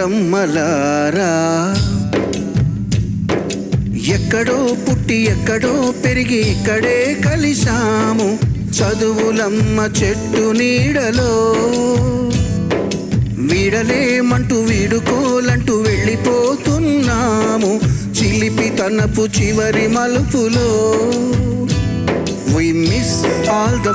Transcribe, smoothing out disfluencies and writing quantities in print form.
కమ్మలారా ఎక్కడో పుట్టి ఎక్కడో పెరిగి ఇక్కడే కలిశాము చదువులమ్మ చెట్టు నీడలో వీడలేమంటూ వీడుకోలంటూ వెళ్ళిపోతున్నాము చిలిపి తనపు చివరి మలుపులో We miss all the